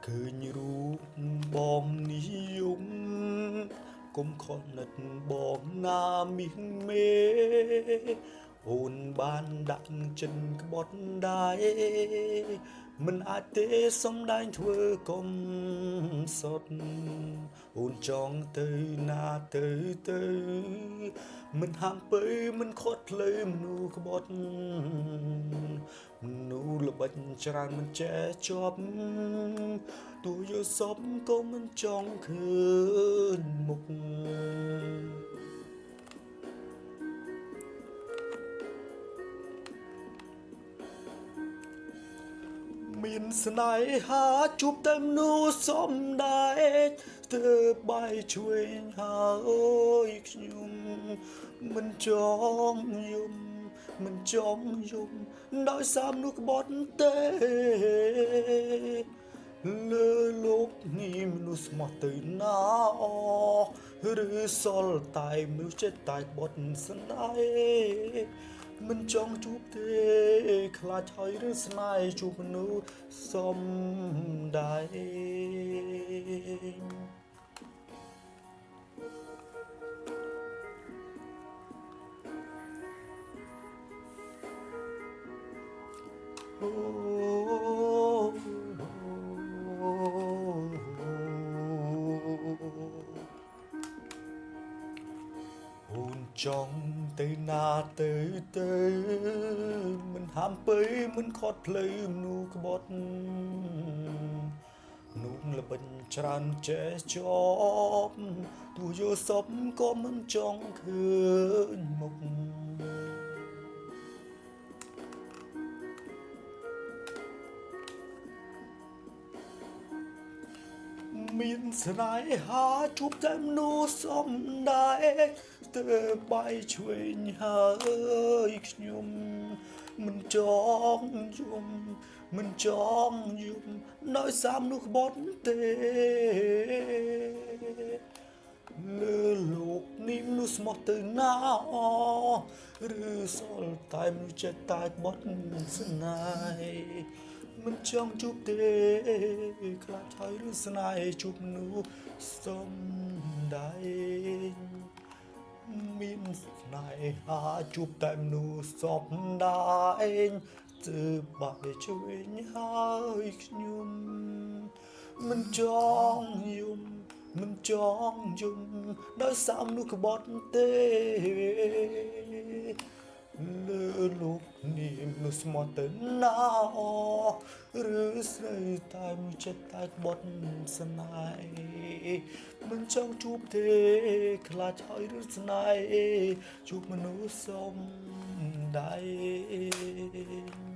ឃើញរូបបងនិយមគុំខំណិតបងណាមានមេអូនបានដាក់ចិនក្បត់ដែរមិនអាចទេសំដែងធ្វើកុំសុតអូនចង់ទៅណាទៅមិនហាមពើមិនខត់ផ្លូវមនុស្សក្បត់មនុស្សល្បិចច្រើនមិនចេះជាប់ទូយល់សពក៏មិនចង់ឃើញមុខមានស្នេហាជួបតែមនុស្សសំដែងទើបបាយឆ្វេងហើយខ្ញុំមិនចង់យំមិនចង់យំដោយសារមនុស្សក្បត់ទេលើលោកនេះមនុស្សស្មោះទៅណាអឬសល់តែមនុស្សចិត្តតែក្បត់ស្នេហ៍មិនចង់ជួបទេខ្លាចហើយឬស្នេហ៍ជួបមនុស្សសំដែងអូនចង់ទៅណាទៅមិនហាមពើមិនខត់ផ្លូវមនុស្សក្បត់នោះល្បិចច្រើនចេះជាប់ទូយកសពក៏មិនចង់ឃើញមុខមានស្នេហាជួបតែមនុស្សសំដែងទើបបាយឆ្វេងហើយខ្ញុំមិនចង់យំមិនចង់យំដោយសារមនុស្សក្បត់ទេលើលោកនេះមនុស្សស្មោះទៅណាឬសល់តែមនុស្សចិត្តតែក្បត់ស្នេហ៍មិនចង់ជួបទេខ្លាចហើយឬស្នេហ៍ជួបមនុស្សសំដែងមានស្នេហាជួបតែមនុស្សសំដែងទើបបាយឆ្វេងហើយខ្ញុំមិនចង់យំមិនចង់យំដោយសារមនុស្សក្បត់ទេលើលោកនេះមនុស្សស្មោះទៅណាឬស្រីតែមួយចិត្តតែក្បត់ស្នេហ៍មិនចង់ជួបទេខ្លាចហើយឬស្នេហ៍ជួបមនុស្សសំដែង